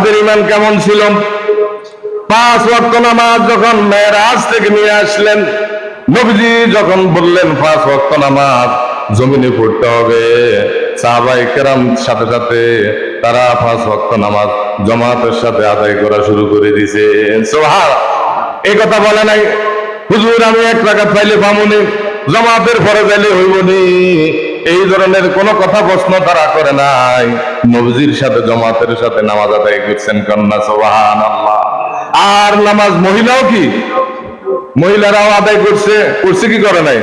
সাহাবাদের ঈমান কেমন ছিল? 5 ওয়াক্ত নামাজ যখন মেরাজ থেকে নিয়ে আসলেন, নবীজি যখন বললেন 5 ওয়াক্ত নামাজ জমিনে পড়তে হবে, সাহাবায়ে কেরাম সাথে সাথে তারা 5 ওয়াক্ত নামাজ জামাতের সাথে আদায় করা শুরু করে দিয়েছে। সুবহানাল্লাহ। এই কথা বলে নাই হুজুর আমি 1 রাকাত পাইলে পামুনি, জামাতের পরে যাইলে হইবনি, এই ধরনের কোন কথা প্রশ্ন তারা করে নাই। নবীজির সাথে জামাতের সাথে নামাজ আদায় করছেন কন্যা। সুবহানাল্লাহ। আর নামাজ মহিলাও কি, মহিলারাও আদায় করছে কি করে নাই?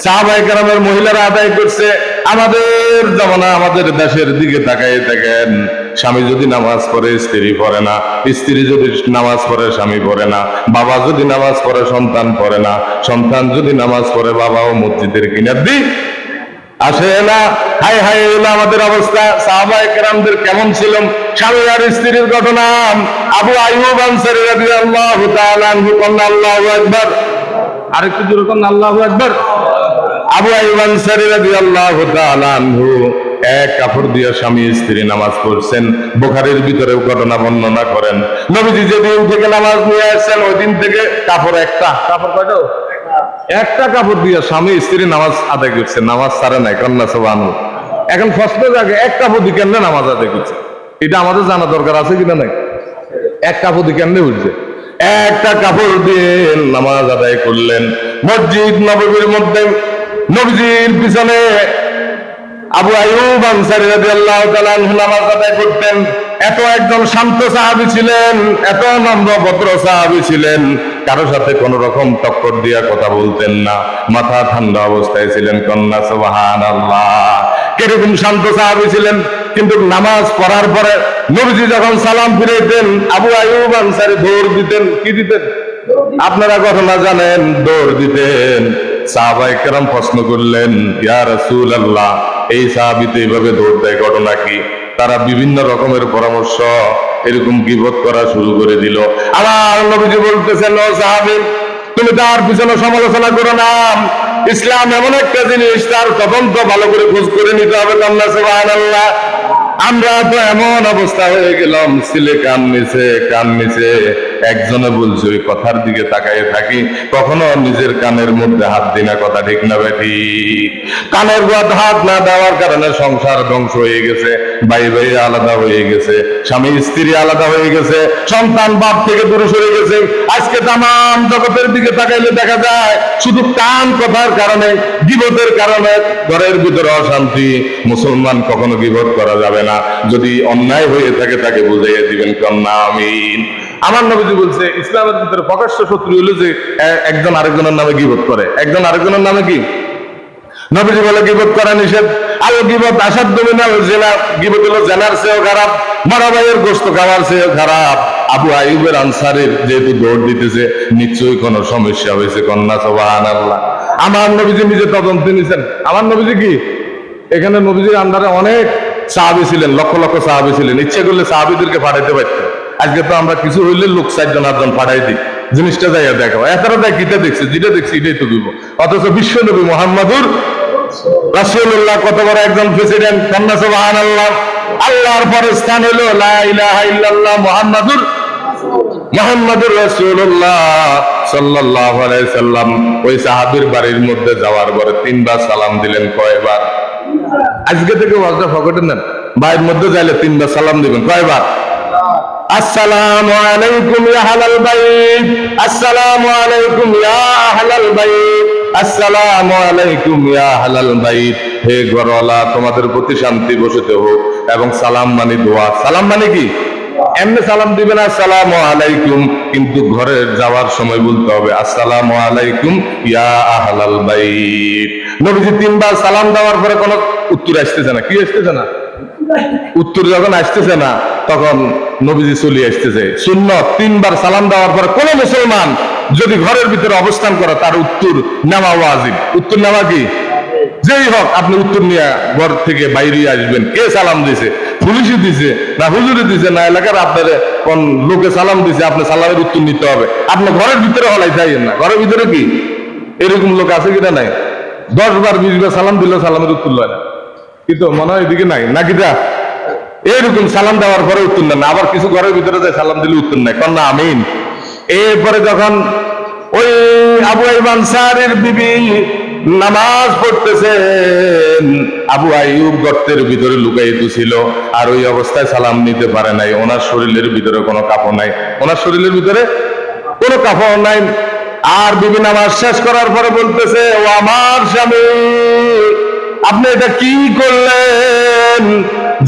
সাহাবায়ে কেরামের মহিলারা আদায় করছে। আমাদের জামানা, আমাদের দেশের দিকে তাকায় দেখেন, স্বামী যদি নামাজ পড়ে স্ত্রী পড়ে না, স্ত্রী যদি নামাজ পড়ে স্বামী পড়ে না, বাবা যদি নামাজ পড়ে সন্তান পড়ে না, সন্তান যদি নামাজ পড়ে বাবাও মসজিদের কিনার দিক আসে না। হায় হায়, এলো আমাদের অবস্থা। সাহাবায়ে কেরামদের কেমন ছিল? স্বামী আর স্ত্রীর ঘটনা। আবু আইয়ুব আনসারী রাদিয়াল্লাহু তাআলা আনহু, আল্লাহু আকবার, আরেকটু জোরে কোন আল্লাহু আকবার। আবু আইয়ুব আনসারী রাদিয়াল্লাহু তাআলা আনহু এক কাপড় দিয়ে স্বামী স্ত্রী নামাজ পড়ছেন। বুখারীর ভিতরেও ঘটনা বর্ণনা করেন, নবীজি যেদিন থেকে নামাজ নিয়ে আসছেন ওই দিন থেকে কাপড় একটা, কাপড় কয়টা? একটা কাপড় দিয়ে স্বামী স্ত্রী নামাজ আদায় করছে, নামাজ ছাড়ে নাই কন্যা। সুবহানাল্লাহ। এখন প্রশ্ন জাগে, এক কাপড় দিয়ে কেমনে নামাজ আদায় করছে? এটা আমাদের জানা দরকার আছে কিনা নাই? এক কাপড় দিয়ে কেমনে উঠছে? একটা কাপড় দিয়ে নামাজ আদায় করলেন। মসজিদ নববীর মধ্যে নবীজির পিছনে আবু আইয়ুব আনসারী রাদিয়াল্লাহু তাআলা আনহু নামাজ আদায় করতেন। এত একজন শান্ত সাহাবী ছিলেন, এত নম্র ভদ্র সাহাবী ছিলেন, কারো সাথে কোন রকম টক্কর দিয়া কথা বলতেন না, মাথা ঠান্ডা অবস্থায় ছিলেন কন্যা। সুবহানাল্লাহ। কিরকম শান্ত সাহাবী ছিলেন! কিন্তু নামাজ পড়ার পরে নবীজি যখন সালাম ফিরাইতেন, আবু আইয়ুব আনসারী দৌড় দিতেন। কি দিতেন? আপনারা ঘটনা জানেন, দৌড় দিতেন। সাহাবায়ে কেরাম প্রশ্ন করলেন, ইয়া রাসূলুল্লাহ, এই সাহাবী তো এইভাবে দৌড় দেয়, ঘটনা কি? তারা বিভিন্ন রকমের পরামর্শ এরকম গীবত করা শুরু করে দিল। আমার নবীজি বলতেছেন, ও সাহাবী, তুমি তার পিছনে সমালোচনা করো না। ইসলাম এমন একটা জিনিস, তার তদন্ত ভালো করে খোঁজ করে নিতে হবে। কন্যা। সুবহানাল্লাহ। আমরা তো এমন অবস্থা হয়ে গেলাম, ছেলে কান নিচে একজনে বলছে ওই কথার দিকে তাকায় থাকি, কখনো নিজের কানের মধ্যে হাত দিই না। কথা ঠিক না বেঠি? কানের মধ্যে হাত না দেওয়ার কারণে সংসার ধ্বংস হয়ে গেছে, ভাই ভাই আলাদা হয়ে গেছে, স্বামী স্ত্রী আলাদা হয়ে গেছে, সন্তান বাপ থেকে দূরে সরে গেছে। আজকে তামাম জগতের দিকে তাকাইলে দেখা যায় শুধু কান কথার কারণে, গীবতের কারণে ঘরের ভিতরে অশান্তি। মুসলমান কখনো গীবত করা যাবে না। যদি অন্যায় হয়ে থাকে তাকে বুঝাইয়া দিবেন কন্যা। আমিন। আমার নবীজি বলছে, ইসলামের ভিতরে প্রকাশ্য শত্রু হলো যে একজন আরেকজনের নামে গীবত করে। একজন আরেকজনের নামে কি? নবীজি বলে গীবত করা নিষেধ। আর গীবত আসার দমিনা জেনা, গীবত হলো জেনার চেয়েও খারাপ, মারা ভাইয়ের গোশত খাওয়ার চেয়েও খারাপ। আবু আইয়ুবের আনসারীর যেহেতু দৌড় দিতেছে, নিশ্চয়ই কোনো সমস্যা হয়েছে কন্যা। সুবহানাল্লাহ। আমার নবীজি নিজে তদন্ত নিছেন। আমার নবীজি কি, এখানে নবীজির আন্ডারে অনেক সাহাবী ছিলেন, লক্ষ লক্ষ সাহাবী ছিলেন। ইচ্ছে করলে সাহাবীদেরকে পাঠাইতে পারতেন। আজকে তো আমরা কিছু হইলে লোক 4 জন 8 জন পাঠাই দিই, জিনিসটা যাইয়া দেখো। এতটা দেখ, কিটা দেখছে, যেটা দেখছি এটাই তো দিব। অথচ বিশ্ব নবী মুহাম্মাদুর রাসূলুল্লাহ কত বড় একজন প্রেসিডেন্ট। কন্যা। সুবহানাল্লাহ। আল্লাহর পরে স্থান হলো লা ইলাহা ইল্লাল্লাহ মুহাম্মাদুর রাসূলুল্লাহ সাল্লাল্লাহু আলাইহি সাল্লাম। ওই সাহাবীর বাড়ির মধ্যে যাওয়ার পরে 3 বার সালাম দিলেন। কয়বার? আজকে থেকে ওয়াজটা ফকটে নেন, বাড়ির মধ্যে যাইলে 3 বার সালাম দিবেন। কয়বার? আসসালামু আলাইকুম ইয়া আহলাল বাইত, আসসালামু আলাইকুম ইয়া আহলাল বাইত, আসসালামু আলাইকুম ইয়া আহলাল বাইত। হে ঘরওয়ালা, তোমাদের প্রতি শান্তি বসিতে হোক। এবং সালাম মানে দোয়া। সালাম মানে কি? এমনি সালাম দিবেন আসসালামু আলাইকুম, কিন্তু ঘরে যাওয়ার সময় বলতে হবে আসসালামু আলাইকুম ইয়া আহলাল বাইত। নবীজি 3 বার সালাম দেওয়ার পরে কোনো উত্তর আসতেছে না। কি আসতেছে না? উত্তর যখন আসতেছে না, তখন নবীজি চলে আসতেছে। সুন্নত, 3 বার সালাম দেওয়ার পরে কোন মুসলমান যদি ঘরের ভিতরে অবস্থান করে, তার উত্তর নেওয়া ওয়াজিব। উত্তর নেওয়া কি? যেই হোক, আপনি উত্তর নিয়ে ঘর থেকে বাইরে আসবেন। কে সালাম দিছে? পুলিশই দিছে না হুজুরে দিছে না এলাকার আপনার কোন লোকে সালাম দিছে, আপনি সালামের উত্তর নিতে হবে। আপনি ঘরের ভিতরে হলাই যাইয়েন না। ঘরের ভিতরে কি এরকম লোক আছে কিনা? নাই। 10 বার 20 বার সালাম দিলেও সালামের উত্তর লয় না। কিন্তু মনে হয় এদিকে নাই নাকি? যা এরকম সালাম দেওয়ার পরে উত্তর নেন, আবার কিছু ঘরের ভিতরে যায় সালাম দিলে উত্তর নেয়, কন্যা আমিন। এরপরে যখন ওই আবু আইয়ুব আনসারীর বিবি নামাজ পড়তেছেন, আবু আইয়ুব গর্তের ভিতরে লুকায়িত ছিল, আর ওই অবস্থায় সালাম নিতে পারে নাই। ওনার শরীরের ভিতরে কোনো কাপড় নাই, ওনার শরীরের ভিতরে কোনো কাপড় নাই। আর বিবি নামাজ শেষ করার পরে বলতেছে, ও আমার স্বামী, আপনি এটা কি করলেন?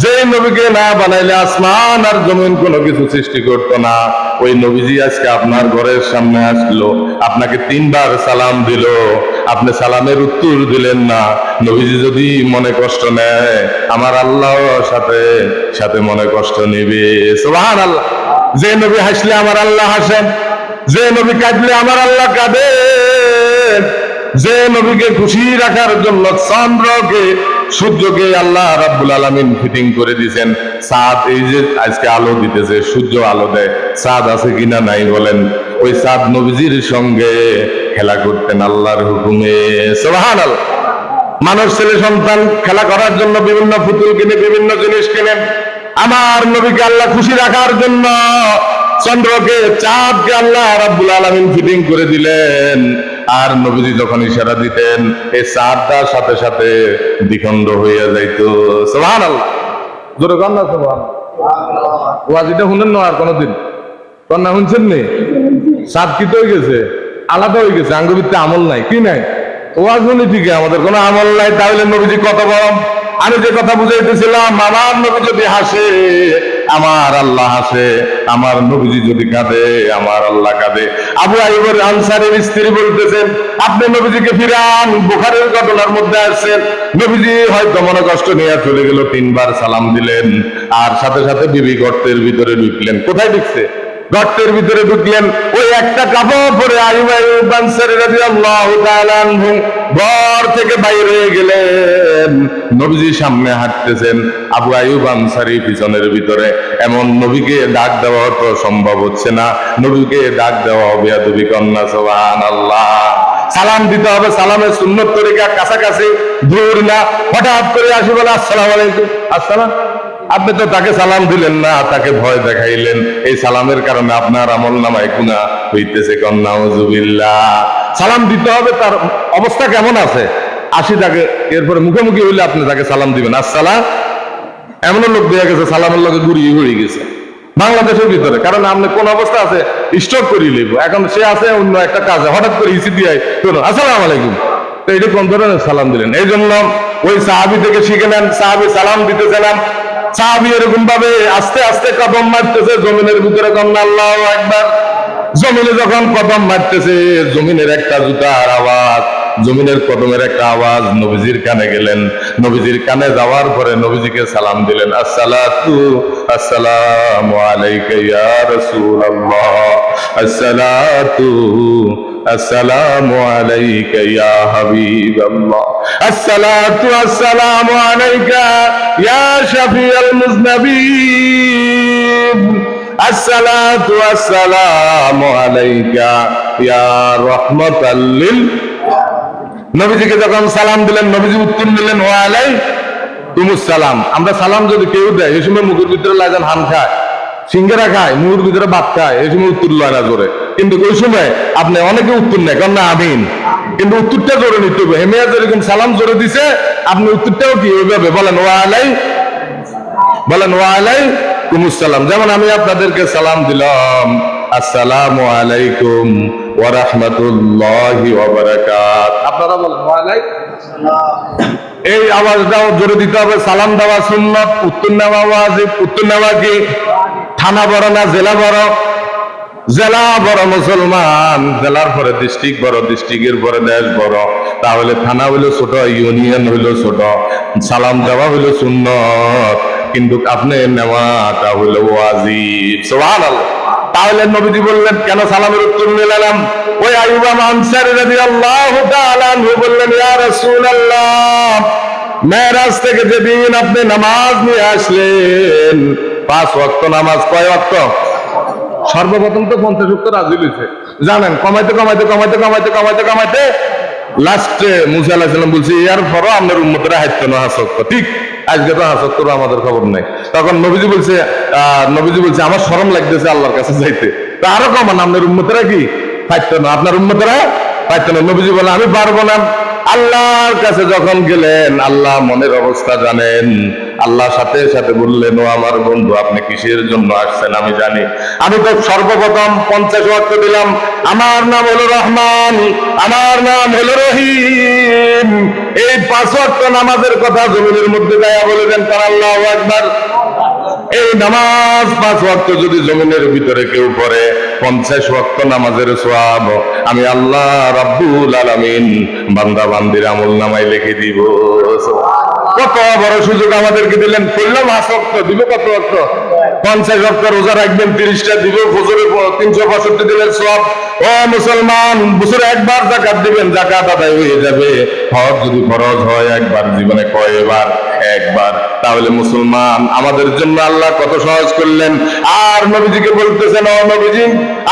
যে নবীকে না বানাইলে আসমান আর জমিন কোনো কিছু সৃষ্টি করতো না, ওই নবীজি আজকে আপনার ঘরের সামনে আসলো, আপনাকে 3 বার সালাম দিল, আপনি সালামের উত্তর দিলেন না। নবীজি যদি মনে কষ্ট নেয়, আমার আল্লাহ সাথে সাথে মনে কষ্ট নেবে। সুবহানাল্লাহ। যে নবী হাসলে আমার আল্লাহ হাসেন, যে নবী কাঁদলে আমার আল্লাহ কাঁদেন, যে নবীকে খুশি রাখার জন্য চন্দ্রকে সূর্যকে আল্লাহ রাব্বুল আলামিন ফিটিং করে দিয়েছেন। চাঁদ এই যে আজকে আলো দিতেছে, সূর্য আলো দেয়, চাঁদ আছে কিনা নাই বলেন? ওই চাঁদ নবীজির সঙ্গে খেলা করতেন আল্লাহর হুকুমে। সুবহানাল্লাহ। মানুষ ছেলে সন্তান খেলা করার জন্য বিভিন্ন পুতুল কিনে, বিভিন্ন জিনিস কিনেন। আমার নবীকে আল্লাহ খুশি রাখার জন্য চন্দ্রকে, চাঁদকে আল্লাহ রাব্বুল আলামিন ফিটিং করে দিলেন। আর নবীজি যখন ইশারা দিতেন, এই চাঁদটার সাথে সাথে দ্বিখণ্ড হইয়া যাইতো। সুবহানাল্লাহ। জোরে গান না সুবহানাল্লাহ। ওয়াজিটা শুনেন না আর কোনদিন? কন্যা শুনছেন নি? চাঁদ কি তো হয়ে গেছে, আলাদা হয়ে গেছে, আঙ্গুবিতে আমল নাই, কি নাই? ওয়াজ শুনি ঠিকই, আমাদের কোনো আমল নাই। তাহলে নবীজি কত বড়! আমি যে কথা বুঝাইতেছিলাম, আমার নবী যদি হাসে আমার আল্লাহ হাসে, আমার নবীজি যদি কাঁদে আমার আল্লাহ কাঁদে। আবু আইয়ুব আনসারীর স্ত্রী বলতেছেন, আপনি নবীজিকে ফিরান। বুখারীর ঘটনার মধ্যে আছে, নবীজি হয়তো মনে কষ্ট নিয়ে চলে গেল, 3 বার সালাম দিলেন, আর সাথে সাথে বিবি গর্তের ভিতরে ঢুকলেন। কোথায় ঢুকছে? গর্তের ভিতরে ঢুকলেন। ওই একটা কাপড় পরে আইয়ুব আনসারী রাদিয়াল্লাহু তাআলা আনহু ঘর থেকে বাইরে গেলেন। নবীজি সামনে হাঁটতেছেন, আবু আইয়ুব আনসারী পিছনের ভিতরে। এমন নবীকে ডাক দেওয়া তো সম্ভব হচ্ছে না, নবীকে ডাক দেওয়া বেয়াদবি কন্যা। সুবহানাল্লাহ। সালাম দিতে হবে, সালামের সুন্নত তরিকা কাছাকাছি, দূর না। হঠাৎ করে আসি বলে আসসালামু আলাইকুম, আসসালাম। আপনি তো তাকে সালাম দিলেন না, তাকে ভয় দেখাইলেন। এই সালামের কারণে আপনার আমল নামায় গুনাহ হইতেছে। নাউযুবিল্লাহ। সালাম দিতে হবে, তার অবস্থা কেমন আছে আসি তাকে, এরপরে মুখোমুখি হইলে আপনি তাকে সালাম দিবেন, আসসালাম। এমন লোক দেয়া গেছে সালামের লোকে গুড়িয়ে হয়ে গেছে বাংলাদেশের ভিতরে। কারণ আপনি কোন অবস্থা আছে স্টক করিয়ে লিখবো, এখন সে আছে অন্য একটা কাজে, হঠাৎ করে ইসি দিয়ে আসসালাম আলাইকুম, তো এটা কোন ধরনের সালাম দিলেন? এই জন্য ওই সাহাবি থেকে শিখে নেন, সাহাবি সালাম দিতেছিলাম, সাহাবি এরকম ভাবে আস্তে আস্তে কদম মারতেছে জমিনের ভিতরে, কন্যা আল্লাহু আকবার। জমিনে যখন কদম মারতেছে, জমিনের একটা জুতার আওয়াজ, জমিনের কদমের একটা আওয়াজ নবীজির কানে গেলেন। নবীজির কানে যাওয়ার পরে নবীজিকে সালাম দিলেন, আসসালাতু আসসালামু আলাইকা ইয়া রাসূলুল্লাহ, আসসালাতু আসসালামু আলাইকা ইয়া হাবিবাল্লাহ, আসসালাতু আসসালামু আলাইকা ইয়া শাফিউল মুযনিবিন, আসসালাতু আসসালামু আলাইকা ইয়া রাহমাতাল লিল। নবীজিকে যখন সালাম দিলেন, নবীজি উত্তর দিলেন ওয়া আলাইকুমুস সালাম। আমরা সালাম যদি কেউ দেয়, এই সময় মুখের ভিতরে লাগান হান খায়, সিঙ্গারা খায়, মুখের ভিতরে ভাত খায়, এই সময় উত্তর লয় না জোরে। কিন্তু ওই সময় আপনি অনেকে উত্তর নেয়, কন্যা আমিন, কিন্তু উত্তরটা জোরে নিতে হবে। হেমিয়া যেরকম সালাম জোরে দিছে, আপনি উত্তরটাও কি ওইভাবে বলেন, বলেন ওয়া আলাইকুমুস সালাম। যেমন আমি আপনাদেরকে সালাম দিলাম, আসসালামু আলাইকুম ওয়া রাহমাতুল্লাহি ওয়া বারাকাত, আপনারা বলেন ওয়া আলাইকুম আসসালাম। এই আওয়াজটাও জোরে দিতে হবে। সালাম দেওয়া সুন্নাত, উত্তর নেওয়া ওয়াজিব। উত্তর নেওয়া কি? থানা বড় না জেলা বড়? জেলা বড় মুসলমান, জেলার পরে ডিস্ট্রিক্ট বড়, ডিস্ট্রিক্টের পরে দেশ বড়। তাহলে থানা হইলো ছোট, ইউনিয়ন হইলো ছোট, সালাম দেওয়া হইলো সুন্নত, কিন্তু আপনি নেওয়াটা হইলো ওয়াজিব। সুবহানাল্লাহ। তাহলে নবীজি বললেন, কেন সালামের উত্তর নিলাম? ওই আইয়ুব আনসারী রাদিয়াল্লাহু তাআলা আনহু বললেন, ইয়া রাসূলুল্লাহ, মেরাজ থেকে যেদিন আপনি নামাজ নিয়ে আসলেন, 5 ওয়াক্ত নামাজ, কয় ওয়াক্ত? সর্বপ্রথম তো 50 ওয়াক্ত রাজি হয়েছে, জানেন, কমাইতে কমাইতে কমাইতে কমাইতে কমাইতে কমাইতে লাস্টে মুসা আলাইহিস সালাম বলছে, এর পরও আপনার উম্মতেরা হাইতো না 5 ওয়াক্ত। ঠিক, আজকে তো 5 ওয়াক্ত আমাদের খবর নাই। তখন নবীজি বলছে আমার শরম লাগতেছে আল্লাহর কাছে যাইতে। তো আরো কমান, আপনার উম্মতেরা কি পারতো না? আপনার উম্মতেরা পারতো না। নবীজি বলে আমি পারবো না। আল্লাহর কাছে যখন গেলেন, আল্লাহ মনের অবস্থা জানেন। আল্লাহ সাথে সাথে বললেন, ও আমার বন্ধু, আপনি কিসের জন্য আসছেন আমি জানি। আমি তো সর্বপ্রথম 50 ওয়াক্ত দিলাম। আমার নাম হলো রহমান, আমার নাম হলো রহিম। এই 5 ওয়াক্ত নামাজের কথা জমিনের মধ্যে গায়া বলে দেন, কার আল্লাহু আকবার। এই নামাজ 5 ওয়াক্ত যদি জমিনের ভিতরে কেউ পড়ে, 50 ওয়াক্ত নামাজের সওয়াব আমি আল্লাহ রাব্বুল আলামিন বান্দা বান্দির আমল নামায় লিখে দিব। কত বড় সুযোগ আমাদেরকে দিলেন। পড়লাম 5 ওয়াক্ত, দিব কত ওয়াক্ত? 50 ওয়াক্ত রোজা রাখবেন, 30টা দিব, ফজরে 365 দিনের সওয়াব। ও মুসলমান, বছরে একবার যাকাত দিবেন, যাকাত আদায় হয়ে যাবে। হজ যদি ফরজ হয় একবার জীবনে, কয়বার? একবার। তাহলে মুসলমান, আমাদের জন্য আল্লাহ কত সহজ করলেন। আর নবীজিকে বলতেছেন, ও নবীজি,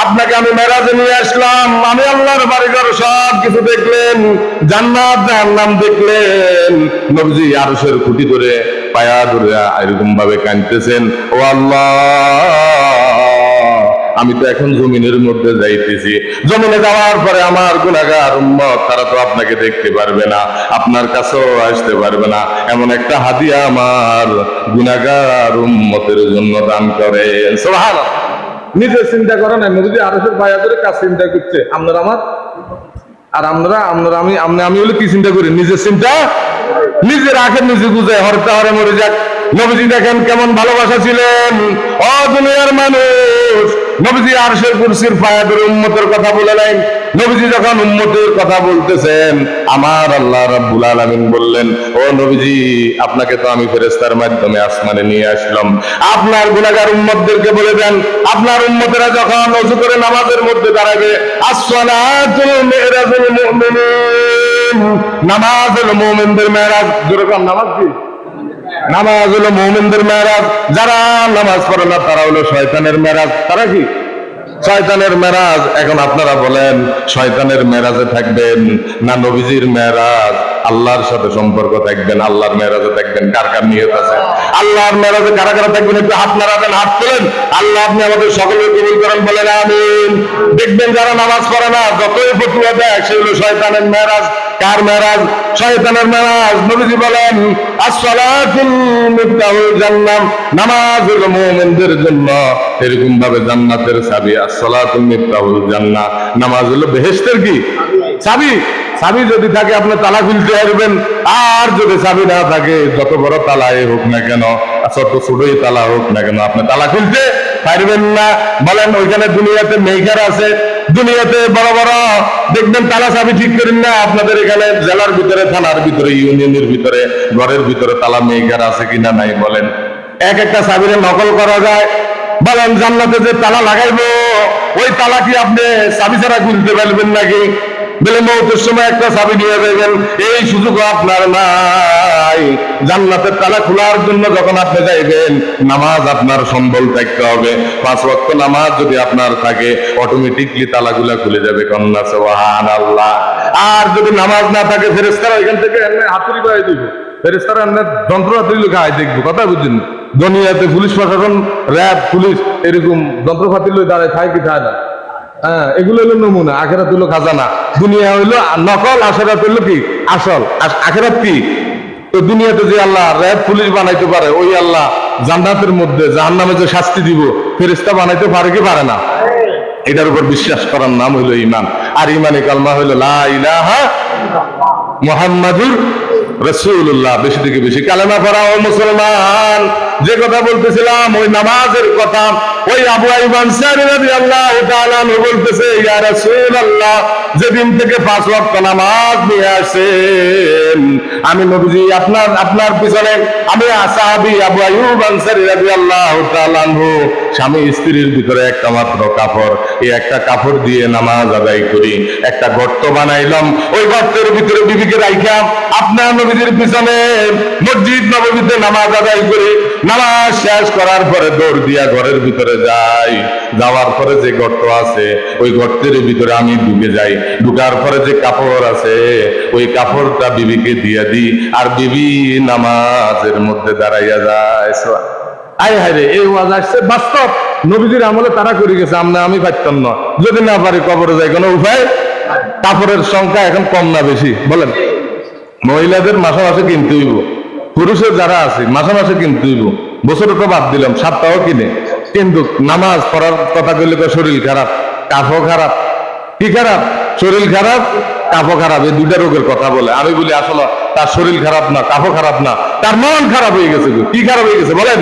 আপনাকে আমি মেরাজে নিয়ে আসলাম। আমি আল্লাহর বাড়িঘর সব কিছু দেখলেন, জান্নাত জাহান্নাম দেখলেন। নবীজি আরশের খুঁটি ধরে পায়া ধরে এরকম ভাবে কাঁদতেছেন, ও আল্লাহ, আমি তো এখন জমিনের মধ্যে যাইতেছি। জমিনে যাওয়ার পরে আমার গুনাহগার উম্মত, তারা তো আপনাকে দেখতে পারবে না, আপনার কাছেও আসতে পারবে না। এমন একটা হাদিয়া আমার গুনাহগার উম্মতের জন্য দান করেন। সুবহানাল্লাহ। নিজে চিন্তা করেন না, নবীজি আরশের পায়া ধরে কাজ চিন্তা করছে, আপনারা আমার আর আপনারা আমি হলে কি চিন্তা করি? নিজের চিন্তা নিজের আখের নিজে বুঝে হরতে হরে মরে যাক। নবীজি দেখেন কেমন ভালোবাসা ছিলেন। ও দুনিয়ার মানুষ, নবীজি আরশের কুরসির পায়া ধরে উম্মতের কথা বলে নাই। নবীজি যখন উম্মতের কথা বলতেছেন, আমার আল্লাহ রাব্বুল আলামিন বললেন, ও নবীজি, আপনাকে তো আমি ফেরেশতার মাধ্যমে আসমানে নিয়ে আসলাম। আপনার গুনাহগার উম্মতদেরকে বলে দেন, আপনার উম্মতেরা যখন ওযু করে নামাজের মধ্যে দাঁড়াবে, as-সালাতুল মিরাজুল মুমিনিন, নামাজ হলো মুমিনদের মেরাজ। যেরকম নামাজ কি? নামাজ হলো মুমিনদের মেরাজ। যারা নামাজ পড়ে না তারা হলো শয়তানের মেরাজ। তারা কি? শয়তানের মেরাজ। এখন আপনারা বলেন, শয়তানের মেরাজে থাকবেন না নবীজির মেরাজ? আল্লাহর সাথে সম্পর্ক থাকবেন, আল্লাহর মেরাজে থাকবেন। কার কার নিয়ত আছে? আল্লাহর মেরাজে কারা কারা থাকবেন? একটু হাত নাড়াবেন, হাত তোলেন। আল্লাহ আপনি আমাদের সকলের কবুল করেন, বলেন আমিন। দেখবেন যারা নামাজ পড়ে না, যতই ফতুয়া দেয়, সেগুলো শয়তানের মেরাজ। কার মেরাজ? শয়তানের মেরাজ। নবীজি বলেন, as-সালাতুল মিফতাহুল জান্নাহ, নামাজ হলো মুমিনদের জন্য এরকম ভাবে জান্নাতের চাবি। as-সালাতুল মিফতাহুল জান্নাহ, নামাজ হলো বেহেশতের কি চাবি। চাবি যদি থাকে আপনি তালা খুলতে পারবেন, আর যদি চাবি না থাকে, যত বড় তালাই হোক না কেন, যত ছোটই তালা হোক না কেন, আপনি তালা খুলতে পারবেন না। বলেন, ওইখানে দুনিয়াতে মেকার আছে, দুনিয়াতে বড় বড় দেখবেন তালা চাবি ঠিক করেন না। আপনাদের এখানে জেলার ভিতরে, থানার ভিতরে, ইউনিয়নের ভিতরে, ঘরের ভিতরে তালা মেকার আছে কিনা নাই? বলেন, এক একটা চাবিরে নকল করা যায়। বলেন, জান্নাতে যে তালা লাগাইবো, ওই তালা কি আপনি চাবি ছাড়া খুলতে পারবেন নাকি? বলে মৌতের সময় একটা চাবি নিয়ে যাবেন, এই সুযোগ আপনার নাই। জান্নাতের তালা খোলার জন্য যখন আপনি যাইবেন, নামাজ আপনার সম্বল থাকতে হবে। 5 ওয়াক্ত নামাজ যদি আপনার থাকে, অটোমেটিকলি তালাগুলা খুলে যাবে। কন্যা সুবহানাল্লাহ। আর যদি নামাজ না থাকে, ফেরেশতারা এখান থেকে হাতুড়ি পাই দিব, ফেরেশতারা যন্ত্র হাতুড়ি খায় দেখবো। কথা বুঝছেন? দুনিয়াতে পুলিশ প্রশাসন, র্যাব, পুলিশ এরকম যন্ত্রপাতি লই দাঁড়ায় খায় কি খায় না? হ্যাঁ, এগুলো হলো নমুনা। আখেরাত হলো খাজানা। দুনিয়া হইলো নকল, আখেরাত হইলো কি আসল। আখেরাত কি? তো দুনিয়াতে যে আল্লাহ র্যাব পুলিশ বানাইতে পারে, ওই আল্লাহ জান্নাতের মধ্যে জাহান্নামে যে শাস্তি দিব, ফেরেশতা বানাইতে পারে কি পারে না? এটার উপর বিশ্বাস করার নাম হইলো ঈমান। আর ঈমানে কালমা হইলো লা ইলাহা মুহাম্মাদুর রাসূলুল্লাহ। বেশি থেকে বেশি কালেমা পড়া। ও মুসলমান, যে কথা বলতেছিলাম ওই নামাজের কথা, ওই আবু আইয়ুব আনসারী রাদিয়াল্লাহু তাআলা আনহু বলতেছে, ইয়া রাসূলুল্লাহ, যেদিন থেকে 5 ওয়াক্ত নামাজ নিয়ে আসেন, আমি নবীজি আপনার পিছনে আমি সাহাবী আবু আইয়ুব আনসারী রাদিয়াল্লাহু তাআলা আনহু, স্বামী স্ত্রীর ভিতরে একটা মাত্র কাপড়, এই একটা কাপড় দিয়ে নামাজ আদায় করি। একটা গর্ত বানাইলাম, ওই গর্তের ভিতরে বিবিকে রাইখা আপনার নবীজির পিছনে মসজিদ নববীতে নামাজ আদায় করি। নামাজ শেষ করার পরে দৌড় দিয়া ঘরের ভিতরে যাই। যাওয়ার পরে যে গর্ত আছে, ওই গর্তের ভিতরে আমি ঢুকে যাই। ঢুকার পরে যে কাপড় আছে, ওই কাপড়টা বিবিকে দিয়ে দিই, আর বিবি নামাজের মধ্যে দাঁড়াইয়া যায়। আয় হায় রে, এই ওয়াজ আসছে বাস্তব নবীজির আমলে তারা করে গেছে, আমি পারতাম না। যদি না পারি কবরে যাই, কোনো উপায়? কাপড়ের সংখ্যা এখন কম না বেশি বলেন? মহিলাদের মাসে মাসে কিনতে হইব, পুরুষের যারা আছে মাসে মাসে কিনতে হইব। বছরে তো বাদ দিলাম, সপ্তাহ কিনে, কিন্তু নামাজ পড়ার কথা কইলে শরীর খারাপ, কাফও খারাপ। কি খারাপ? শরীর খারাপ, কাফও খারাপ, এই দুইটা রোগের কথা বলে। আমি বলি আসলে তার শরীর খারাপ না, কাফও খারাপ না, তার মন খারাপ হয়ে গেছে। কি খারাপ হয়ে গেছে বলেন?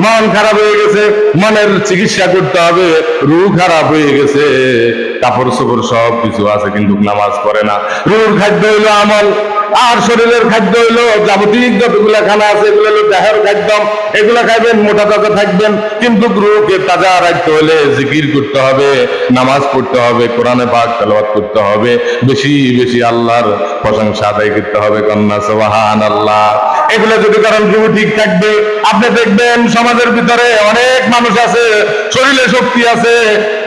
মন খারাপ হয়ে গেছে, মনের চিকিৎসা করতে হবে। রুহ খারাপ হয়ে গেছে, কাপড় চোপড় সব কিছু আছে কিন্তু নামাজ পড়ে না। রুহুর খাদ্য হইলো আমল, আর শরীরের খাদ্য হইলো যাবতীয় যতগুলা খানা আছে এগুলো হলো দেহের খাদ্য। এগুলা খাইবেন, মোটা তাজা থাকবেন। কিন্তু রুহকে তাজা রাখতে হলে জিকির করতে হবে, নামাজ পড়তে হবে, কোরআনে পাক তেলাওয়াত করতে হবে, বেশি বেশি আল্লাহর প্রশংসা আদায় করতে হবে। কন্যা সুবহানাল্লাহ। এগুলো যদি করেন রুহ ঠিক থাকবে। আপনি দেখবেন সমাজের ভিতরে অনেক মানুষ আছে, শরীরে শক্তি আছে,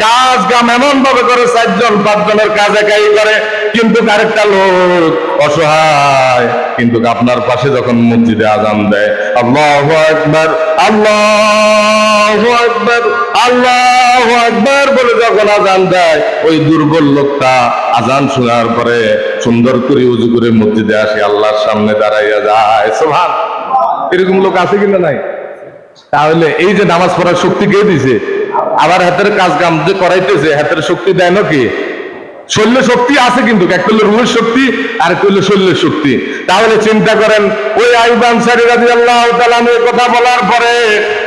কাজ কাম এমন ভাবে করে, 4-5 জনের কাজ একাই করে, কিন্তু আরেকটা লোক অসহায়। কিন্তু আপনার পাশে যখন মসজিদে আজান দেয়, আল্লাহু আকবার, আল্লাহু আকবার, আল্লাহু আকবার বলে যখন আজান দেয়, ওই দুর্বল লোকটা আজান শোনার পরে সুন্দর করে উজু করে মসজিদে আসে, আল্লাহর সামনে দাঁড়াইয়া যায়। সুবহান। এরকম লোক আছে কিনা নাই? তাহলে এই যে নামাজ পড়ার শক্তি কে দিছে? আবার হাতের কাজ কাম যে করাইতেছে, হাতের শক্তি দেয় নাকি? শরীরের শক্তি আছে, কিন্তু এক করলে রুহের শক্তি, আর করলে শরীরের শক্তি। তাহলে চিন্তা করেন, ওই আইয়ুব আনসারী রাদিয়াল্লাহু তাআলা এই কথা বলার পরে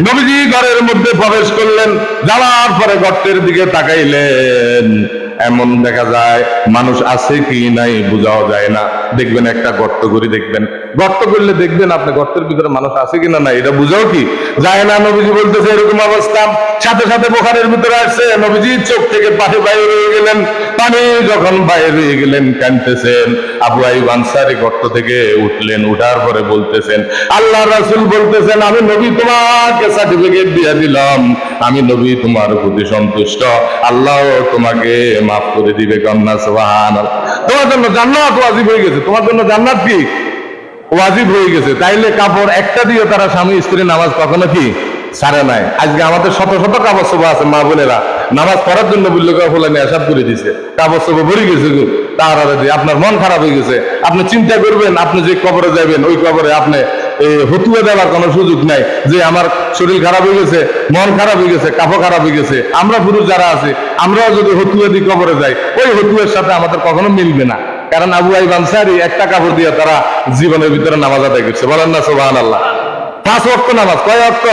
নবীজি ঘরের মধ্যে প্রবেশ করলেন। যাওয়ার পরে গর্তের দিকে তাকাইলেন, এমন দেখা যায় মানুষ আছে কি নাই বোঝাও যায় না। দেখবেন একটা গর্ত করে, দেখবেন গর্ত করলে দেখবেন আপনি গর্তের ভিতরে মানুষ আছে কিনা না, এটা বুঝাও কি যায় না। নবীজি বলতেছে এরকম অবস্থা। সাথে সাথে বুখারীর ভিতরে আসছে, নবীজির চোখ থেকে পানি বাইরে হয়ে গেলেন। পানি যখন বাইরে হয়ে গেলেন, কাঁদতেছেন। আবু আইয়ুব আনসারী গর্ত থেকে উঠলেন, উঠার পরে বলতেছেন, আল্লাহ রাসূল বলতেছেন, আমি নবী তোমাকে সার্টিফিকেট দিয়ে দিলাম, আমি নবী তোমার প্রতি সন্তুষ্ট, আল্লাহ তোমাকে মাফ করে দিবে। কন্যা সুবহানাল্লাহ। তোমার জন্য জান্নাত ওয়াজিব হয়ে গেছে, তোমার জন্য জান্নাত কি ওয়াজিব হয়ে গেছে। তাইলে কাপড় একটা দিয়ে তারা স্বামী স্ত্রী নামাজ কখনো কি ছাড়ে নাই। আজকে আমাদের শত শত কাপড় চোপড় আছে, মা বোনেরা নামাজ পড়ার জন্য বললে ফোলানি আসাদ করে দিছে, কাপড় চোপড় ভরে গেছে। তার আপনার মন খারাপ হয়ে গেছে। আপনি চিন্তা করবেন, আপনি যে কবরে যাবেন, ওই কবরে আপনি হতুয়া দেওয়ার কোনো সুযোগ নাই, যে আমার শরীর খারাপ হয়ে গেছে, মন খারাপ হয়ে গেছে, কাপড় খারাপ হয়ে গেছে। আমরা পুরুষ যারা আছে, আমরাও যদি হতুয়া দিয়ে কবরে যাই, ওই হতুয়ার সাথে আমাদের কখনো মিলবে না। কারণ আবু আইয়ুব আনসারী একটা কাপড় দিয়ে তারা জীবনের ভিতরে নামাজ আদায় করছে। বলেন না সুবহানাল্লাহ। 5 ওয়াক্ত নামাজ, কয় ওয়াক্ত?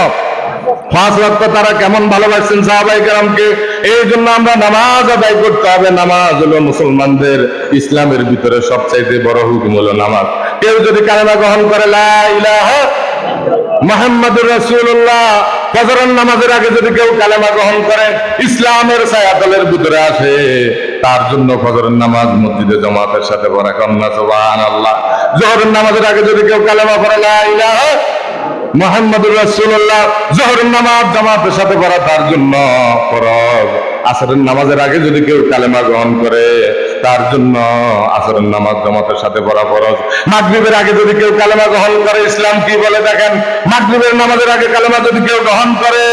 5 ওয়াক্ত। তারা কেমন ভালোবাসছেন সাহাবায়ে কেরামকে। এই জন্য আমরা নামাজ আদায় করতে হবে। নামাজ হলো মুসলমানদের ইসলামের ভিতরে সবচাইতে বড় হুকুম হলো নামাজ। কেউ যদি কালেমা গ্রহণ করে, লা ইলাহা মুহাম্মাদুর রাসূলুল্লাহ, ফজরের নামাজের আগে যদি কেউ কালেমা গ্রহণ করে, ইসলামের ছায়াতলের ভিতরে আসে, তার জন্য ফজরের নামাজ মসজিদে জামাতের সাথে পড়া। কন্যা সুবহানাল্লাহ। যোহরের নামাজের আগে যদি কেউ কালেমা পড়ে, লা ইলাহা মুহাম্মাদুর রাসূলুল্লাহ, যোহরের নামাজ জামাতের সাথে পড়া তার জন্য ফরজ। আসরের নামাজের আগে যদি কেউ কালেমা গ্রহণ করে, তার জন্য আসরের নামাজ জামাতের সাথে পড়া ফরজ। মাগরিবের আগে যদি কেউ কালেমা গ্রহণ করে, ইসলাম কি বলে দেখেন, মাগরিবের নামাজের আগে কালেমা যদি কেউ গ্রহণ করে,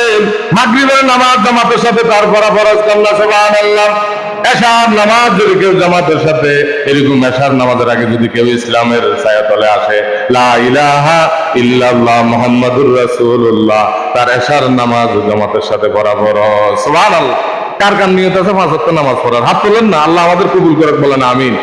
মাগরিবের নামাজ জামাতের সাথে তার পড়া ফরজ। কন্যা সুবহানাল্লাহ। এশার নামাজ যদি কেউ জামাতের সাথে, এরকম এশার নামাজের আগে যদি কেউ ইসলামের ছায়াতলে আসে, লা ইলাহা ইল্লাল্লাহ মুহাম্মাদুর রাসূলুল্লাহ, তার এশার নামাজ জামাতের সাথে পড়া ফরজ। সুবহানাল্লাহ। কার কার নিয়ত আছে 5 ওয়াক্ত নামাজ পড়ার? হাত তোলেন না, আল্লাহ আমাদের কবুল করুক, বলেন আমিন।